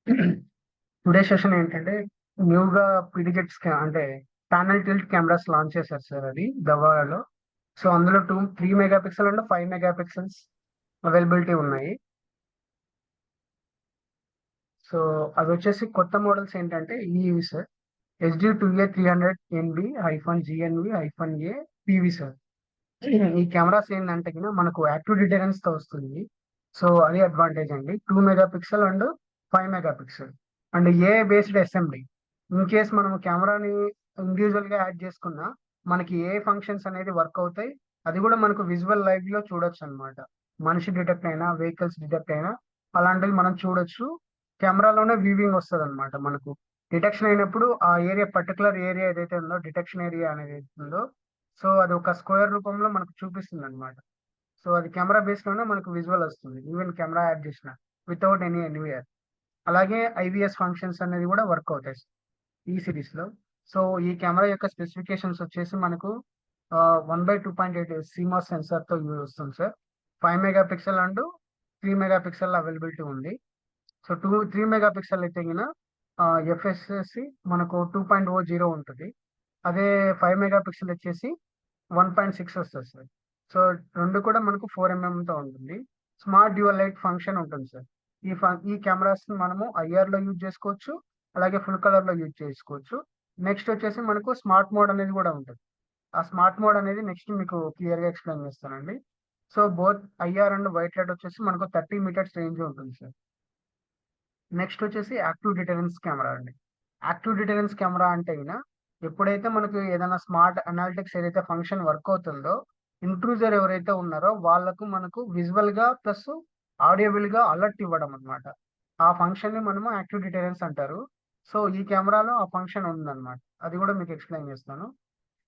Today session ఏంటంటే న్యూగా పిడిగెట్స్ అంటే ప్యానల్ టిల్ట్ కెమెరాస్ లాంచ్ చేశారు సార్ అది దవాలో. సో అందులో 3 mega pixel and 5 mega pixels availability ఉన్నాయి. సో అవి వచ్చేసి కొత్త మోడల్స్ ఏంటంటే ఇవి sir. SD2A 300 NB-GNV-A PV sir. ఈ కెమెరాస్ ఏంటంటే గిన మనకు యాక్టివ్ డిటరెన్స్ తో వస్తుంది. సో అది అడ్వాంటేజ్ అండి. 2 mega pixel and 5 mega pixel and A based SMD. In case మనం కెమెరాని ఇండివిజువల్ గా యాడ్ చేసుకున్నా మనకి ఏ ఫంక్షన్స్ అనేది వర్క్ అవుతాయి. అది కూడా మనకు విజువల్ లైవ్ లో చూడొచ్చు అన్నమాట. మనిషి డిటెక్ట్ అయినా వెహికల్స్ డిటెక్ట్ అయినా అలాంటివి మనం చూడొచ్చు. కెమెరాలోనే వ్యూవింగ్ వస్తుంది అనమాట మనకు. డిటెక్షన్ అయినప్పుడు ఆ ఏరియా పర్టికులర్ ఏరియా ఏదైతే ఉందో డిటెక్షన్ ఏరియా అనేది ఉందో సో అది ఒక స్క్వేర్ రూపంలో మనకు చూపిస్తుంది అనమాట. సో అది కెమెరా బేస్ లోనే మనకు విజువల్ వస్తుంది ఈవెన్ కెమెరా యాడ్ చేసిన వితౌట్ ఎనీ ఎన్విఆర్. అలాగే ఐవిఎస్ ఫంక్షన్స్ అనేది కూడా వర్క్ అవుతాయి ఈ సిరీస్ లో. సో ఈ కెమెరా యొక్క స్పెసిఫికేషన్స్ వచ్చేసి మనకు 1/2.8 CMOS సెన్సార్ తో యూజ్ వస్తుంది sir. 5 mega pixel and 3 mega pixel availability ఉంది. సో 3 మెగా పిక్సెల్ అయితే గిన ఎఫ్ఎస్ఎస్సి మనకు 2.00 ఉంటుంది. అదే 5 మెగా పిక్సెల్ వచ్చేసి 1.6 వస్తుంది సార్. సో రెండు కూడా మనకు 4 mm తో ఉంటుంది. స్మార్ట్ డ్యూయల్ లైట్ ఫంక్షన్ ఉంటుంది సార్. ఈ కెమెరాస్ మనము ఐఆర్ లో యూజ్ చేసుకోవచ్చు, అలాగే ఫుల్ కలర్ లో యూజ్ చేసుకోవచ్చు. నెక్స్ట్ వచ్చేసి మనకు స్మార్ట్ మోడ్ అనేది కూడా ఉంటుంది. ఆ స్మార్ట్ మోడ్ అనేది నెక్స్ట్ మీకు క్లియర్ గా ఎక్స్ప్లెయిన్ చేస్తానండి. So both IR and white light వచ్చేసి మనకు 30 మీటర్స్ రేంజ్ ఉంటుంది సార్. నెక్స్ట్ వచ్చేసి యాక్టివ్ డిటరెన్స్ కెమెరా అండి. యాక్టివ్ డిటరెన్స్ కెమెరా అంటే ఎప్పుడైతే మనకు ఏదైనా స్మార్ట్ అనాలిటిక్స్ ఏదైతే ఫంక్షన్ వర్క్ అవుతుందో ఇంట్రూజర్ ఎవరైతే ఉన్నారో వాళ్ళకు మనకు విజువల్ గా ప్లస్ ఆడియబుల్ గా అలర్ట్ ఇవ్వడం అన్నమాట. ఆ ఫంక్షన్ ని మనము యాక్టివ్ డిటరెన్స్ అంటారు. సో ఈ కెమెరాలో ఆ ఫంక్షన్ ఉందన్నమాట. అది కూడా మీకు ఎక్స్ప్లెయిన్ చేస్తాను.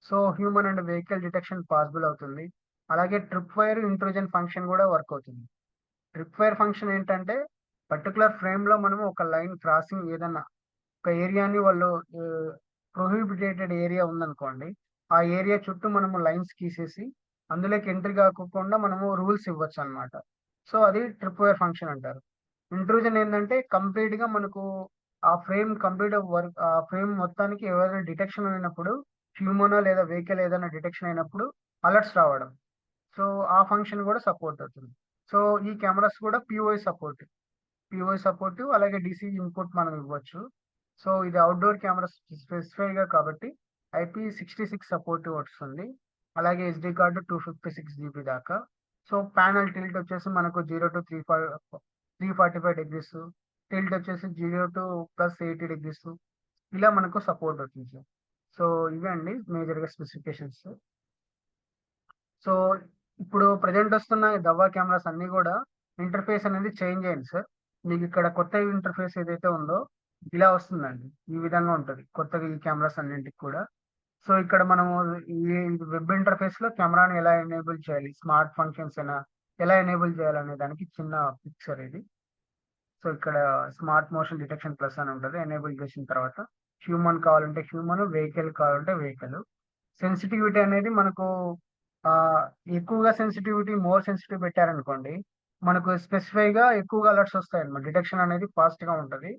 So human and vehicle detection possible అవుతుంది. అలాగే ట్రిప్ వైర్ ఇంట్రూజన్ ఫంక్షన్ కూడా వర్క్ అవుతుంది. ట్రిప్ వైర్ ఫంక్షన్ ఏంటంటే పర్టికులర్ ఫ్రేమ్ లో మనము ఒక లైన్ క్రాసింగ్ ఏదన్నా ఒక ఏరియాని వాళ్ళు ప్రొహిబిటెడ్ ఏరియా ఉందనుకోండి. ఆ ఏరియా చుట్టూ మనము లైన్స్ గీసేసి అందులోకి ఎంట్రీ కాకుండా మనము రూల్స్ ఇవ్వచ్చు అన్నమాట. సో అది ట్రిప్ వైర్ ఫంక్షన్ అంటారు. ఇంట్రూజన్ ఏంటంటే కంప్లీట్ గా మనకు ఆ ఫ్రేమ్ కంప్లీట్ వర్క్ ఆ ఫ్రేమ్ మొత్తానికి ఏదైనా డిటెక్షన్ అయినప్పుడు హ్యూమన్ లేదా వెహికల్ ఏదైనా డిటెక్షన్ అయినప్పుడు అలర్ట్స్ రావడం. సో ఆ ఫంక్షన్ కూడా సపోర్ట్ అవుతుంది. సో ఈ కెమెరాస్ కూడా పిఓఐ సపోర్టివ్ అలాగే డిసి ఇన్పుట్ మనం ఇవ్వచ్చు. సో ఇది అవుట్డోర్ కెమెరా స్పెసిఫై గా కాబట్టి IP66 సపోర్టివ్ వస్తుంది. అలాగే SD కార్డు 256 GB దాకా. సో ప్యానల్ టిల్ట్ వచ్చేసి మనకు 0 to 345 degrees, టిల్ట్ వచ్చేసి 0 to +80 degrees ఇలా మనకు సపోర్ట్ అవుతుంది సార్. సో ఇవే అండి మేజర్ గా స్పెసిఫికేషన్స్. సో ఇప్పుడు ప్రజెంట్ వస్తున్న దవ్వా కెమెరాస్ అన్ని కూడా ఇంటర్ఫేస్ అనేది చేంజ్ అయింది సార్. మీకు ఇక్కడ కొత్త ఇంటర్ఫేస్ ఏదైతే ఉందో ఇలా వస్తుందండి. ఈ విధంగా ఉంటుంది కొత్తగా ఈ కెమెరాస్ అన్నింటికి కూడా. సో ఇక్కడ మనము ఈ వెబ్ ఇంటర్ఫేస్ లో కెమెరాని ఎలా ఎనేబుల్ చేయాలి, స్మార్ట్ ఫంక్షన్స్ ఎలా ఎనేబుల్ చేయాలనే దానికి చిన్న పిక్చర్ ఇది. సో ఇక్కడ స్మార్ట్ మోషన్ డిటెక్షన్ ప్లస్ అని ఉంటుంది. ఎనేబుల్ చేసిన తర్వాత హ్యూమన్ కావాలంటే హ్యూమన్, వెహికల్ కావాలంటే వెహికల్. సెన్సిటివిటీ అనేది మనకు ఆ ఎక్కువగా సెన్సిటివిటీ మోర్ సెన్సిటివ్ పెట్టారనుకోండి మనకు స్పెసిఫై గా ఎక్కువగా అలర్ట్స్ వస్తాయి అన్నమాట. డిటెక్షన్ అనేది ఫాస్ట్ గా ఉంటది.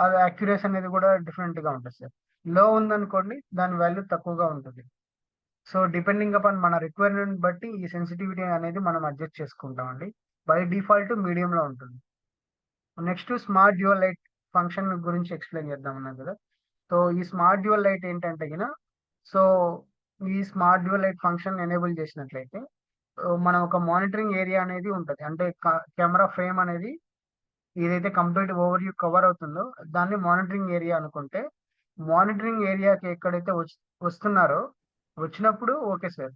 అది యాక్యురేషన్ అనేది కూడా డిఫరెంట్ గా ఉంటుంది సార్. లో ఉందనుకోండి దాని వాల్యూ తక్కువగా ఉంటుంది. సో డిపెండింగ్ అపాన్ మన రిక్వైర్మెంట్ బట్టి ఈ సెన్సిటివిటీ అనేది మనం అడ్జస్ట్ చేసుకుంటామండి. బై డిఫాల్ట్ మీడియం లో ఉంటుంది. Next smart dual light function గురించి ఎక్స్ప్లెయిన్ చేద్దాం అన్నాను కదా. సో ఈ స్మార్ట్ డ్యూయల్ లైట్ ఏంటంటే సో ఈ smart dual light function enable చేసినట్లయితే మనం ఒక మానిటరింగ్ ఏరియా అనేది ఉంటుంది. అంటే కెమెరా ఫ్రేమ్ అనేది ఏదైతే కంప్లీట్ ఓవర్ వ్యూ కవర్ అవుతుందో దాన్ని మానిటరింగ్ ఏరియా అనుకుంటే మానిటరింగ్ ఏరియాకి ఎక్కడైతే వస్తున్నారో వచ్చినప్పుడు ఓకే సార్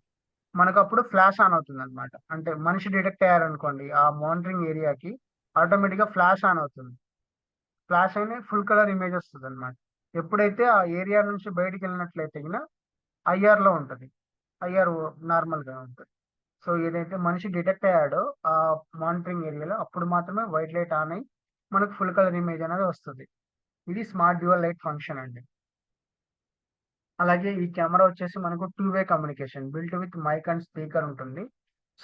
మనకు అప్పుడు ఫ్లాష్ ఆన్ అవుతుంది అనమాట. అంటే మనిషి డిటెక్ట్ అయ్యారనుకోండి ఆ మానిటరింగ్ ఏరియాకి ఆటోమేటిక్ గా ఫ్లాష్ ఆన్ అవుతుంది. ఫ్లాష్ అయిన ఫుల్ కలర్ ఇమేజ్ వస్తుంది అనమాట. ఎప్పుడైతే ఆ ఏరియా నుంచి బయటికి వెళ్ళినట్లయితే ఐఆర్ లో ఉంటుంది. ఐఆర్ నార్మల్ గా ఉంటుంది. సో ఏదైతే మనిషి డిటెక్ట్ అయ్యాడో ఆ మానిటరింగ్ ఏరియాలో అప్పుడు మాత్రమే వైట్ లైట్ ఆన్ అయ్యి మనకు ఫుల్ కలర్ ఇమేజ్ అనేది వస్తుంది. ఇది స్మార్ట్ డ్యూయల్ లైట్ ఫంక్షన్ అండి. అలాగే ఈ కెమెరా వచ్చేసి మనకు two way communication built with mic and speaker ఉంటుంది.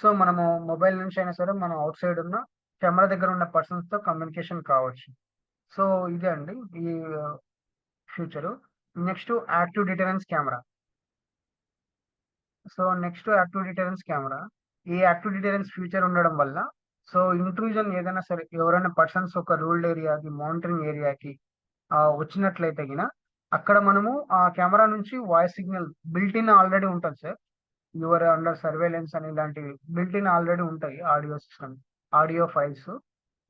సో మనము మొబైల్ నుంచి అయినా సరే మనం అవుట్ సైడ్ ఉన్న కెమెరా దగ్గర ఉన్న పర్సన్స్ తో కమ్యూనికేషన్ కావచ్చు. సో ఇదే అండి ఈ future. Next active deterrence camera. So next active deterrence camera. ఈ యాక్టివ్ డిటరెన్స్ ఫీచర్ ఉండడం వల్ల సో ఇంట్రూజన్ ఏదైనా సరే ఎవరైనా పర్సన్స్ ఒక రూరల్ ఏరియాకి, మౌంటైన్ ఏరియాకి వచ్చినట్లయితే గిన అక్కడ మనము ఆ కెమెరా నుంచి voice signal built in already ఉంటుంది సార్. యువర్ అండర్ సర్వేలెన్స్ అని ఇలాంటివి బిల్ట్ ఇన్ ఆల్రెడీ ఉంటాయి ఆడియో సిస్టమ్, ఆడియో ఫైల్స్.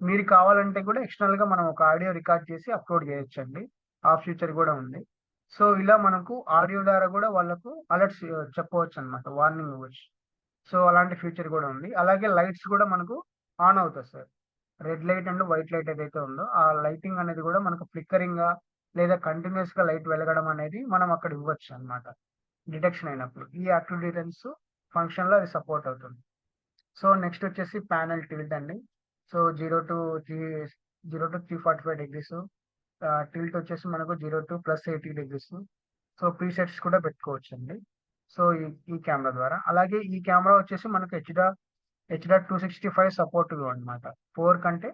మీరు కావాలంటే కూడా ఎక్స్టర్నల్ గా మనం ఒక ఆడియో రికార్డ్ చేసి అప్లోడ్ చేయొచ్చండి. ఆ ఫ్యూచర్ కూడా ఉంది. సో ఇలా మనకు ఆడియో ద్వారా కూడా వాళ్ళకు అలర్ట్స్ చెప్పవచ్చు అనమాట, వార్నింగ్ ఇవ్వచ్చు. సో అలాంటి ఫీచర్ కూడా ఉంది. అలాగే లైట్స్ కూడా మనకు ఆన్ అవుతాయి sir. Red light and white light ఏదైతే ఉందో ఆ లైటింగ్ అనేది కూడా మనకు ఫ్లిక్కరింగ్ గా లేదా కంటిన్యూస్ గా లైట్ వెలగడం అనేది మనం అక్కడ ఇవ్వచ్చు అన్నమాట. డిటెక్షన్ అయినప్పుడు ఈ యాక్టివ్ డిటెన్స్ ఫంక్షన్ లో అది సపోర్ట్ అవుతుంది. సో నెక్స్ట్ వచ్చేసి ప్యానెల్ టిల్ట్ అండి. So 0 to 3 0 to 345 degrees. Tilt వచ్చేసి మనకు 0 to +80 డిగ్రీస్. సో ప్రీసెట్స్ కూడా పెట్టుకోవచ్చు అండి. సో ఈ కెమెరా ద్వారా. అలాగే ఈ కెమెరా వచ్చేసి మనకు H.265 సపోర్ట్ అనమాట. 4 కంటే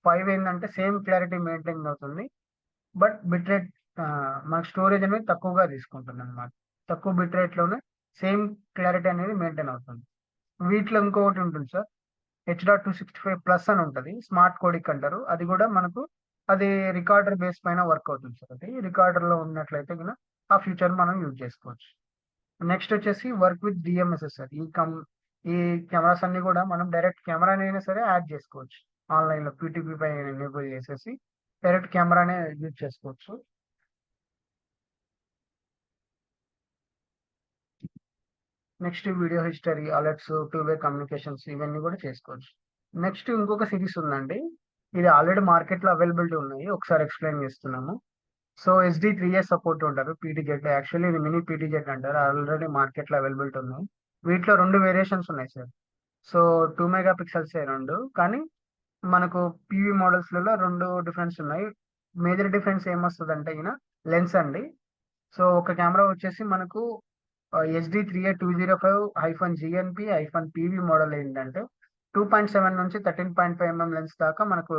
5 ఏంటంటే సేమ్ క్లారిటీ మెయింటైన్ అవుతుంది. బట్ బిట్ రేట్ మనకు స్టోరేజ్ అనేది తక్కువగా తీసుకుంటుంది అనమాట. తక్కువ బిట్ రేట్ లోనే సేమ్ క్లారిటీ అనేది మెయింటైన్ అవుతుంది. వీటిలో ఇంకొకటి ఉంటుంది సార్, H.265 ప్లస్ అని ఉంటుంది. స్మార్ట్ కోడిక్ అంటారు. అది కూడా మనకు అది రికార్డర్ బేస్ పైన వర్క్ అవుతుంది సార్. అది రికార్డర్ లో ఉన్నట్లయితే కనుక ఆ ఫీచర్ మనం యూజ్ చేసుకోవచ్చు. నెక్స్ట్ వచ్చేసి వర్క్ విత్ డిఎంఎస్ఎస్ సార్. ఈ కెమెరాస్ అన్ని కూడా మనం డైరెక్ట్ కెమెరానైనా సరే యాడ్ చేసుకోవచ్చు. ఆన్లైన్ లో పీటీపీ పై ఎనేబుల్ చేసేసి డైరెక్ట్ కెమెరానే యూజ్ చేసుకోవచ్చు. Next video history, alerts, two way communications ఇవన్నీ కూడా చేసుకోవచ్చు. నెక్స్ట్ ఇంకొక సిరీస్ ఉందండి. ఇది ఆల్రెడీ మార్కెట్ లో అవైలబిలిటీ ఉన్నాయి. ఒకసారి ఎక్స్ప్లెయిన్ చేస్తున్నాము. సో SD3S సపోర్ట్ ఉంటారు. పీటీజెడ్ యాక్చువల్లీ ఇది మినీ పీటీజెడ్ అంటారు. ఆల్రెడీ మార్కెట్ లో అవైలబిలిటీ ఉన్నాయి. వీటిలో రెండు వేరియేషన్స్ ఉన్నాయి సార్. సో 2 మెగా పిక్సెల్స్ రెండు, కానీ మనకు పీవీ మోడల్స్ లలో రెండు డిఫరెన్స్ ఉన్నాయి. మేజర్ డిఫరెన్స్ ఏమొస్తుంది అంటే లెన్స్ అండి. సో ఒక కెమెరా వచ్చేసి మనకు SD3A205-GNP-PV మోడల్ ఏంటంటే 2.7 నుంచి 13.5 mm లెన్స్ దాకా మనకు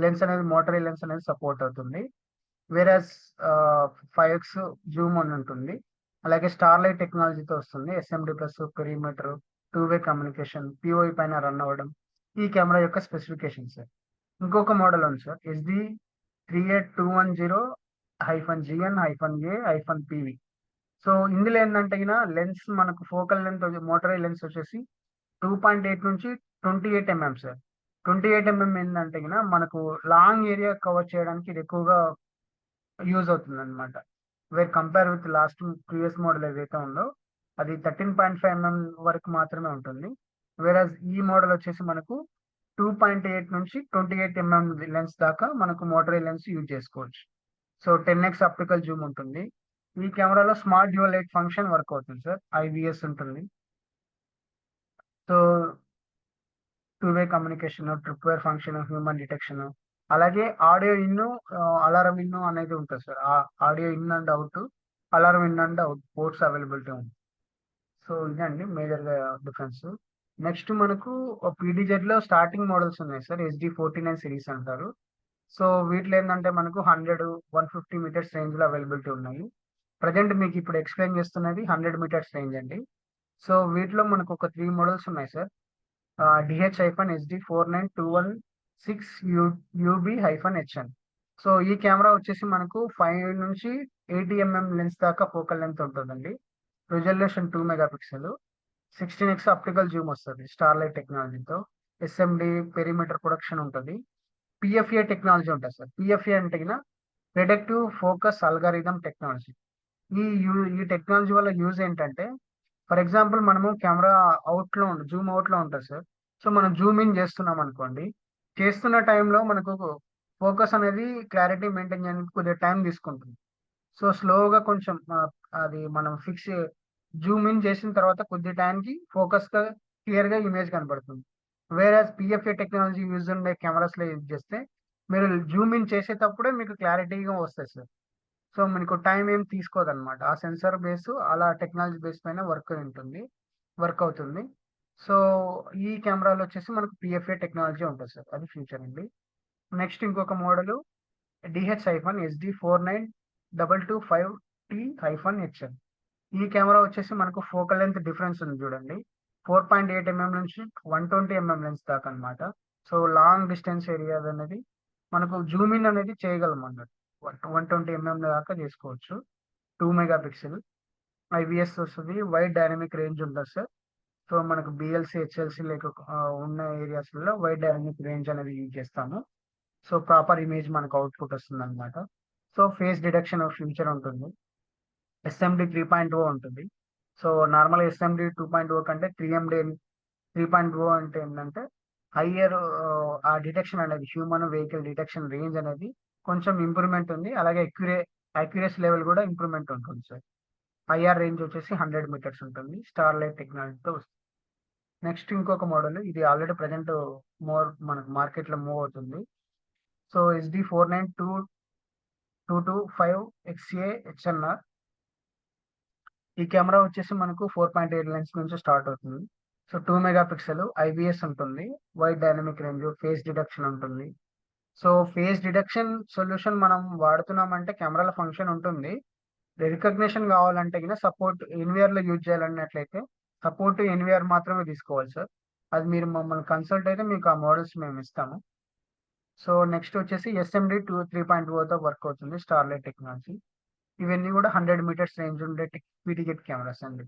లెన్స్ అనేది, మోటరీ లెన్స్ అనేది సపోర్ట్ అవుతుంది. వేరస్ 5x జూమ్ అని ఉంటుంది. అలాగే స్టార్లైట్ టెక్నాలజీతో వస్తుంది. SMD+ perimeter, two way communication, PoE పైన రన్ అవ్వడం ఈ కెమెరా యొక్క స్పెసిఫికేషన్ సార్. ఇంకొక మోడల్ ఉంది సార్, SD3A210-GN-A-PV. సో ఇందులో ఏంటంటే లెన్స్ మనకు ఫోకల్ లెంత్, మోటరీ లెన్స్ వచ్చేసి 2.8 నుంచి 28 mm సార్. 28 mm ఏంటంటే మనకు లాంగ్ ఏరియా కవర్ చేయడానికి ఇది ఎక్కువగా యూజ్ అవుతుంది అనమాట. Where compare with last previous model ఏదైతే ఉందో అది 13.5 mm వరకు మాత్రమే ఉంటుంది. వేరస్ ఈ మోడల్ వచ్చేసి మనకు 2.8 నుంచి 28 mm లెన్స్ దాకా మనకు మోటరీ లెన్స్ యూజ్ చేసుకోవచ్చు. సో 10x ఆప్టికల్ జూమ్ ఉంటుంది. ఈ కెమెరాలో smart dual light function work అవుతుంది సార్. IVS ఉంటుంది. So two way communication, trip wire function, human detection, అలాగే ఆడియో ఇన్, అలారం ఇన్ అనేది ఉంటుంది sir. Audio in and out, alarm in and out ports availability ఉంది. So ఇదండి major గా difference. Next మనకు PTZ లో starting models ఉన్నాయి sir. SD49 series అంటారు. సో వీటిలో ఏంటంటే మనకు 100-150 మీటర్స్ రేంజ్ లో అవైలబిలిటీ ఉన్నాయి. ప్రజెంట్ మీకు ఇప్పుడు ఎక్స్ప్లెయిన్ చేస్తున్నది 100 మీటర్స్ రేంజ్ అండి. సో వీటిలో మనకు ఒక 3 మోడల్స్ ఉన్నాయి సార్. DH-SD49216UB-HN. సో ఈ కెమెరా వచ్చేసి మనకు 5 నుంచి 80 mm లెన్స్ దాకా ఫోకల్ లెంత్ ఉంటుందండి. Resolution 2 mega pixel. 16x optical Zoom వస్తుంది స్టార్లైట్ టెక్నాలజీతో. SMD పెరిమీటర్ ప్రొడక్షన్ ఉంటుంది. PFA టెక్నాలజీ ఉంటుంది సార్. PFA అంటే ప్రెడిక్టివ్ ఫోకస్ అల్గారిథం టెక్నాలజీ. ఈ టెక్నాలజీ వల్ల యూజ్ ఏంటంటే, ఫర్ ఎగ్జాంపుల్ మనము కెమెరా జూమ్ అవుట్ లో ఉంటుంది సార్. సో మనం జూమ్ ఇన్ చేస్తున్నాం అనుకోండి, చేస్తున్న టైంలో మనకు ఫోకస్ అనేది క్లారిటీ మెయింటైన్ చేయడానికి కొద్దిగా టైం తీసుకుంటుంది. సో స్లోగా కొంచెం అది మనం జూమ్ ఇన్ చేసిన తర్వాత కొద్ది టైంకి ఫోకస్ గా క్లియర్ గా ఇమేజ్ కనబడుతుంది. వేరే పిఎఫ్ఏ టెక్నాలజీ యూజ్ ఉండే కెమెరాస్ లో యూజ్ చేస్తే మీరు జూమ్ ఇన్ చేసేటప్పుడే మీకు క్లారిటీగా వస్తాయి సార్. సో మనకు టైం ఏం తీసుకోదన్నమాట. ఆ సెన్సార్ బేస్ అలా టెక్నాలజీ బేస్ పైన వర్క్ అవుతుంది. సో ఈ కెమెరాలో వచ్చేసి మనకు పిఎఫ్ఏ టెక్నాలజీ ఉంటుంది సార్. అది ఫ్యూచర్ అండి. నెక్స్ట్ ఇంకొక మోడల్ DH-SD49225T-HL. ఈ కెమెరా వచ్చేసి మనకు ఫోకల్ లెంత్ డిఫరెన్స్ ఉంది చూడండి. 4.8 mm నుంచి 120 mm లెన్స్ దాకా అన్నమాట. సో లాంగ్ డిస్టెన్స్ ఏరియా అనేది మనకు జూమ్ ఇన్ అనేది చేయగలం అన్నట్టు. 120 mm దాకా చేసుకోవచ్చు. 2 మెగాపిక్సెల్ IBS వస్తుంది. వైడ్ డైనమిక్ రేంజ్ ఉంటుంది సార్. సో మనకు BLC, HLC ఉన్న ఏరియాస్లలో వైడ్ డైనమిక్ రేంజ్ అనేది యూజ్ చేస్తాము. సో ప్రాపర్ ఇమేజ్ మనకు అవుట్పుట్ వస్తుంది అనమాట. సో ఫేస్ డిటెక్షన్ ఫ్యూచర్ ఉంటుంది. SMD 3.0 ఉంటుంది. సో నార్మల్ SMD 2.0 కంటే 3.0 అంటే ఏంటంటే హయ్యర్ ఆ డిటెక్షన్ అనేది హ్యూమన్ వెహికల్ డిటెక్షన్ రేంజ్ అనేది కొంచెం ఇంప్రూవ్మెంట్ ఉంది. అలాగే అక్యురసీ లెవెల్ కూడా ఇంప్రూవ్మెంట్ ఉంటుంది సార్. IR రేంజ్ వచ్చేసి 100 మీటర్స్ ఉంటుంది. స్టార్లైట్ టెక్నాలజీతో వస్తుంది. నెక్స్ట్ ఇంకొక మోడల్, ఇది ఆల్రెడీ ప్రజెంట్ మనకు మార్కెట్ లో మూవ్ అవుతుంది. సో SD49225XA ఈ కెమెరా వచ్చేసి మనకు 4.8 లెన్స్ నుంచి స్టార్ట్ అవుతుంది. సో 2 మెగాపిక్సెల్ IBS ఉంటుంది. Wide dynamic range, face detection ఉంటుంది. సో ఫేస్ డిటెక్షన్ సొల్యూషన్ మనం వాడుతున్నామంటే కెమెరాల ఫంక్షన్ ఉంటుంది. రికగ్నిషన్ కావాలంటే కింద సపోర్ట్ ఎన్విఆర్ లో యూజ్ చేయాలన్నట్లయితే సపోర్ట్ ఎన్విఆర్ మాత్రమే తీసుకోవాలి సార్. అది మీరు మమ్మల్ని కన్సల్ట్ అయితే మీకు ఆ మోడల్స్ మేము ఇస్తాము. సో నెక్స్ట్ వచ్చేసి SMD 3.0తో వర్క్ అవుతుంది, స్టార్లైట్ టెక్నాలజీ. ఇవన్నీ కూడా 100 మీటర్స్ రేంజ్ ఉండే పీటీజెడ్ కెమెరాస్ అండి.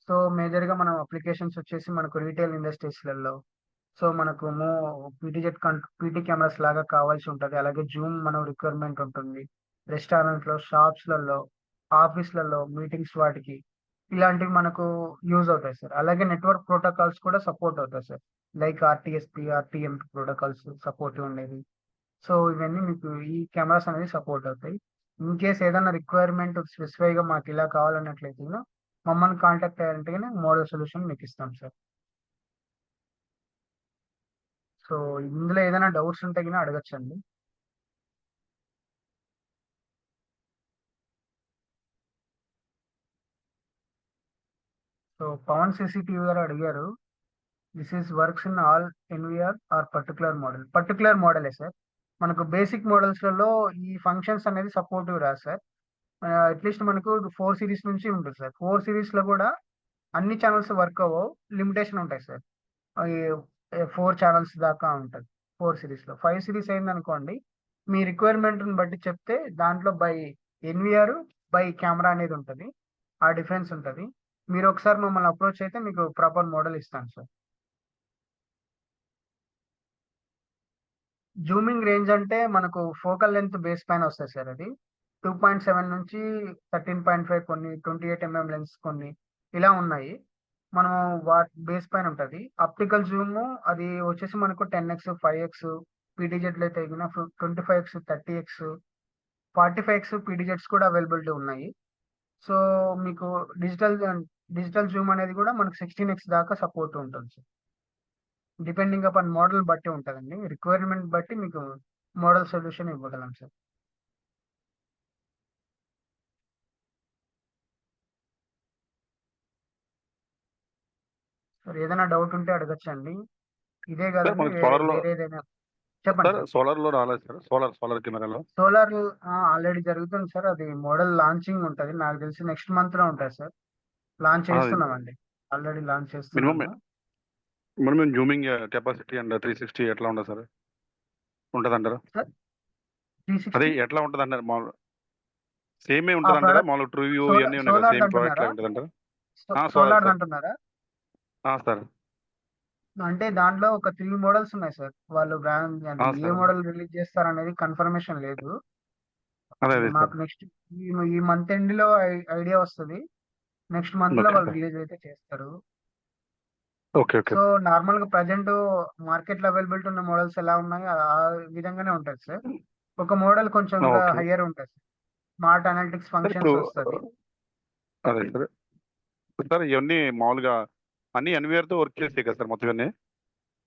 సో మేజర్ గా మనం అప్లికేషన్స్ వచ్చేసి మనకు రీటైల్ ఇండస్ట్రీస్లలో సో మనకు పీటీ కెమెరాస్ లాగా కావాల్సి ఉంటుంది. అలాగే జూమ్ మనం రిక్వైర్మెంట్ ఉంటుంది. రెస్టారెంట్ లో, షాప్స్ లలో, ఆఫీస్లలో, మీటింగ్స్ వాటికి ఇలాంటివి మనకు యూజ్ అవుతాయి సార్. అలాగే నెట్వర్క్ ప్రోటోకాల్స్ కూడా సపోర్ట్ అవుతాయి sir. Like RTSP, RTMP protocols support ఉండేది. సో ఇవన్నీ మీకు ఈ కెమెరాస్ అనేది సపోర్ట్ అవుతాయి. ఇన్ కేస్ ఏదైనా రిక్వైర్మెంట్ స్పెసిఫై గా మాకు ఇలా కావాలన్నట్లయితే మమ్మల్ని కాంటాక్ట్ అయ్యారంటే మోడల్ సొల్యూషన్ మీకు ఇస్తాం సార్. సో ఇందులో ఏదైనా డౌట్స్ ఉంటే కింద అడగచ్చండి. సో పవన్ CCTV గారు అడిగారు, this is works in all NVR or particular మోడలే సార్. మనకు బేసిక్ మోడల్స్లలో ఈ ఫంక్షన్స్ అనేది సపోర్టివ్ రాదు సార్. అట్లీస్ట్ మనకు 4 సిరీస్ నుంచి ఉంటుంది సార్. 4 సిరీస్ లో కూడా అన్ని ఛానల్స్ వర్క్ అవ్వవు, లిమిటేషన్ ఉంటాయి సార్. 4 ఛానల్స్ దాకా ఉంటుంది 4 సిరీస్ లో. 5 సిరీస్ అయింది అనుకోండి, మీ రిక్వైర్మెంట్ బట్టి చెప్తే దాంట్లో బై NVR బై కెమెరా అనేది ఉంటుంది. ఆ డిఫరెన్స్ ఉంటుంది. మీరు ఒకసారి మమ్మల్ని అప్రోచ్ అయితే మీకు ప్రాపర్ మోడల్ ఇస్తాను సార్. జూమింగ్ రేంజ్ అంటే మనకు ఫోకల్ లెంత్ బేస్ పైన వస్తుంది సార్. అది 2.7 నుంచి 13.5, కొన్ని 28 mm లెన్స్ కొన్ని ఇలా ఉన్నాయి. మనం వాటి బేస్ పైన ఉంటుంది. ఆప్టికల్ జూమ్ అది వచ్చేసి మనకు 10x, 5x, పీటీజెడ్ లో అయితే 25x, 30x, 45x పీటీజెడ్స్ కూడా అవైలబిలిటీ ఉన్నాయి. సో మీకు డిజిటల్ జూమ్ అనేది కూడా మనకు 16x దాకా సపోర్ట్ ఉంటుంది సార్. డిపెండింగ్ అపాన్ మోడల్ బట్టి ఉంటుందండి. రిక్వైర్మెంట్ బట్టి మీకు మోడల్ సొల్యూషన్ ఇవ్వగలం సార్. సార్ ఏదైనా డౌట్ ఉంటే అడగచ్చండి. ఇదే సార్ కదండి, మనకి సోలార్ లో వేరే ఏదైనా చెప్పండి సార్ సార్. సోలార్ లో రాలేదు సార్. సోలార్ కెమెరాలో సోలార్ ఆల్రెడీ జరుగుతుంది సార్. అది మోడల్ లాంచింగ్ ఉంటుంది, నాకు తెలిసి నెక్స్ట్ మంత్ లో ఉంటుంది సార్. లాంచ్ చేస్తున్నామండి, ఆల్రెడీ లాంచ్ మినిమం చేస్తున్నాము. మినిమం జూమింగ్ కెపాసిటీ అండ్ 360 ఎట్లా ఉంటుంది సార్? ఉంటుంది అంటారా? సార్ అది 360 ఎట్లా ఉంటుంది అంటారు? మామూలు సేమే ఆ ఉంటుంది అంటారా? ప్రోడక్ట్ మామూలు ట్రూ వ్యూ సోలార్ ఇవన్నీ ఉన్నాయి కదా, సోలార్ సేమ్ ప్రోడక్ట్ అంటున్నారా? లాగా ఉంటుంది అంటారా? Solar solar sir. అంటున్నారా? సార్ అంటే దాంట్లో ఒక 3 మోడల్స్ ఉన్నాయి సార్. వాళ్ళు బ్రాండ్ అంటే ఏ సార్ మోడల్ రిలీజ్ చేస్తారనేది కన్ఫర్మేషన్ లేదు. అదే అదే సార్. మాకు నెక్స్ట్ ఈ మంత్ ఎండ్ లో ఐడియా వస్తుంది. నెక్స్ట్ మంత్ లో ఓకే వాళ్ళు సార్. రిలీజ్ అయితే చేస్తారు. ఓకే ఓకే సో నార్మల్ గా ప్రజెంట్ మార్కెట్ లో అవైలబిలిటీ ఉన్న మోడల్స్ ఎలా ఉన్నాయో ఆ విధంగానే ఉంటుంది సార్. ఒక మోడల్ కొంచెం ఇంకా ఓకే హయ్యర్ ఉంటుంది. Smart analytics sir. ఇప్పుడు ఫంక్షన్స్ వస్తుంది. అదే సార్. సార్ ఇవన్నీ మామూలుగా అన్ని ఎన్వీఆర్ తో వర్క్ చేస్తాయి కదా సార్ మొత్తం ఇవన్నీ?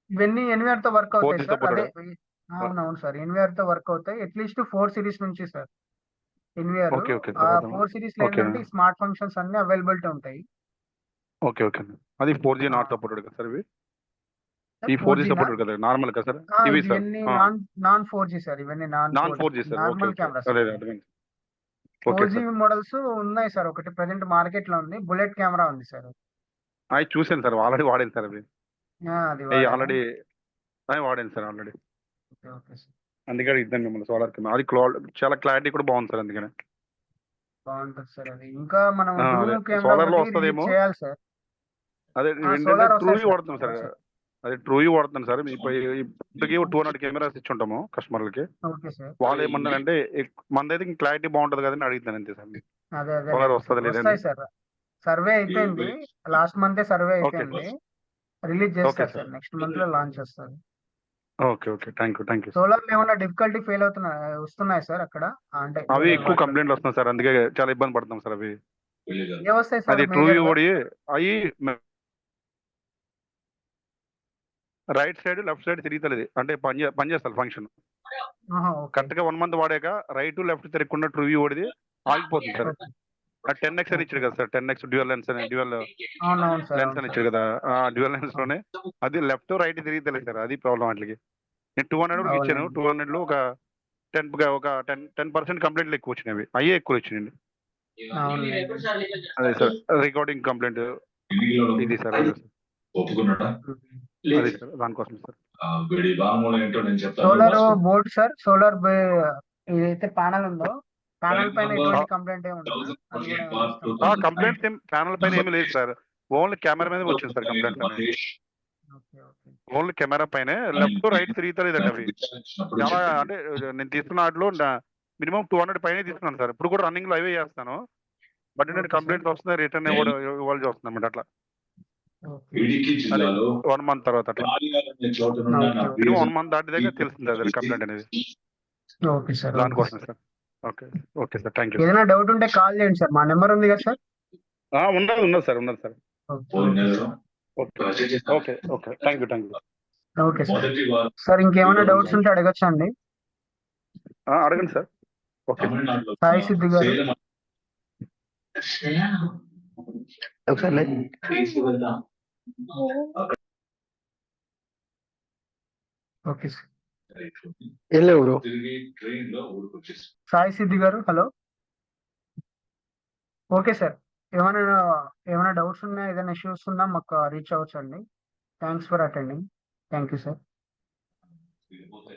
ఇవన్నీ ఎన్విఆర్ తో వర్క్ అవుతాయి 4G సార్. అదే సపోర్టెడ్? అవునవును సార్, ఎన్విఆర్ తో వర్క్ అవుతాయి. అట్లీస్ట్ 4 సిరీస్ నుంచి సార్. ఎన్విఆర్ ఓకే ఓకే ఆ సార్. అర్థం. 4 సిరీస్ లో ఓకే ఏంటంటే ఈ స్మార్ట్ ఫంక్షన్స్ అన్ని అవైలబిలిటీ ఉంటాయి. Okay okay. అది 4G ఆ, నాట్ సపోర్టెడ్ కదా సార్ ఇవి? ఈ 4G 4G నా? సపోర్ట్ కదా నార్మల్ కదా సార్ ఇవి సార్ ఇవన్నీ నాన్ 4G సార్, ఇవన్నీ non non 4G 4G sir okay normal okay cameras. అదే అర్థమైంది ఓకే 4G సార్ మోడల్స్ ఉన్నాయి సార్, ఒకటి ప్రెసెంట్ మార్కెట్ లో ఉంది, బుల్లెట్ కెమెరా ఉంది సార్. అవి చూసాను సార్ ఆల్రెడీ వాడాను సార్ అవి అది అవి వాడారా? ఆల్రెడీ వాడాను sir already okay okay sir, అందుకే అడిగిద్దాం మిమ్మల్ని సోలార్ కెమెరా అది చాలా క్లారిటీ కూడా బాగుంది సార్ అందుకనే బాగుంటుంది సార్ అది. ఇంకా మనం అదే డ్యూమ్ కెమెరా సోలార్ లో ఒకటి రిలీజ్ వస్తుందేమో చేయాలి సార్. అదే ఏంటంటే సోలార్ వస్తాయి ట్రూవి సార్, వాడుతున్నాం సార్ వస్తాయి. అదే ట్రూవి వాడుతున్నాం సార్ ఇప్పటికి 200 కెమెరాస్ ఇచ్చి ఉంటాము కస్టమర్లకి ఓకే సార్. వాళ్ళు ఏమన్నారంటే మనదైతే క్లారిటీ బాగుంటుంది కదని అడుగుతాను అంతే సార్ అదే అదే సోలార్ లేదు వస్తుంది సార్, లేదండి వస్తాయి సార్. సర్వే అయిపోయింది, లాస్ట్ మంతే సర్వే ఓకే అయిపోయింది, రిలీజ్ ఓకే చేస్తారు సార్ సార్, నెక్స్ట్ మంత్ లో లాంచ్ చేస్తారు. Okay okay thank you sir solar ఏమైనా డిఫికల్టీ ఫెయిల్ వస్తున్నాయి సార్ అక్కడ, అంటే అవి వేరే ఎక్కువ వాటిలో? కంప్లైంట్లు వస్తున్నాయి సార్ అందుకే చాలా ఇబ్బంది పడుతున్నాం సార్ అవి ఏ వస్తాయి సార్ అది ట్రూవి మేజర్ గా? ఓడి అవి రైట్ సైడ్ లెఫ్ట్ సైడ్ తిరుగుతలేదు అంటే పనిచేస్తారు ఫంక్షన్ ఓకే కరెక్ట్ గా 1 మంత్ వాడాక రైట్ లెఫ్ట్ తిరగకుండా ట్రూవి ఓడిది ఆగిపోతుంది సార్ ఓకే. ఆ 10x అని ఇచ్చాడు కదా సార్ 10x డ్యూయల్ లెన్స్ అని డ్యూయల్ అవునవును సార్, లెన్స్ అవును అని సార్. ఇచ్చాడు కదా ఆ డ్యూయల్ లెన్స్ లోనే అది లెఫ్ట్ రైట్ తిరుగుతలేదు సార్ అది ప్రాబ్లం వాటికి నేను 200 ఇచ్చాను అవునండి. 200 లో ఒక 10% కంప్లైంట్లు ఎక్కువ వచ్చినాయి అయ్యే ఎక్కువ వచ్చినాయండి అవునండి. అదే సార్ రికార్డింగ్ కంప్లైంట్ ఇది సార్ అదే సార్ ఒప్పుకున్నాడా అదే సార్ దానికోసం సార్ వీడి భాగమూలం ఏంటో నేను చెప్తాను సోలార్ రాసుకో. బోర్డ్ సార్, సోలార్ ఏదైతే ప్యానల్ ఉందో ప్యానల్ పైన ఎటువంటి కంప్లైంట్ ఏమి ఉండదు, అది కూడా ఏమైనా ఇస్తాం. కంప్లైంట్స్ ఏం ప్యానల్ పైన ఏమి లేదు సార్ ఓన్లీ కెమెరా మీద వచ్చింది సార్ కంప్లైంట్స్ అన్ని ఓకే ఓకే. ఓన్లీ కెమెరా పైన లెఫ్ట్ రైట్ తిరుగుతలేదండి అవి చాలా అంటే నేను తీసుకున్న వాటిలో మినిమం 200 పైన తీసుకున్నాను సార్ ఇప్పుడు కూడా రన్నింగ్ లో అవే చేస్తాను బట్ నేను ఓకే కంప్లైంట్స్ వస్తున్నాయి రిటర్న్ ఇవ్వాల్సి వస్తుంది అన్నమాట అట్లా ఓకే. వీడికి అదే జిల్లాలో 1 మంత్ తర్వాత అట్లా అనే చోట నుండి నా ఓకే. మినిమం పేరు 1 మంత్ దాటిదాకా తెలుస్తుంది అది కంప్లైంట్ అనేది ఓకే సార్, ఓకే దానికోసం sir. Sir okay okay sir thank you ఏదైనా డౌట్ ఉంటే కాల్ చేయండి సార్, మా నెంబర్ ఉంది కదా సార్. ఉన్నది sir okay okay sir. Okay okay okay thank you okay sir. మొదటి వారం సార్ ఇంకేమైనా డౌట్స్ ఉంటే అడగచ్చా అండి? అడగండి సార్ ఓకే తమిళనాడులో సాయి సిద్ధి గారు. సేలం ఒకసారి తీసుకువెళ్దాం. Okay sir. ఎవరు తిరిగి ట్రైన్ లో ఊరుకొచ్చేసి సాయి సిద్ధి గారు, హలో. ఓకే సార్, ఏమైనా డౌట్స్ ఉన్నా, ఏదైనా ఇష్యూస్ ఉన్నా మాకు రీచ్ అవ్వచ్చు అండి. Thanks for attending. Thank you sir. తిరిగిపోతే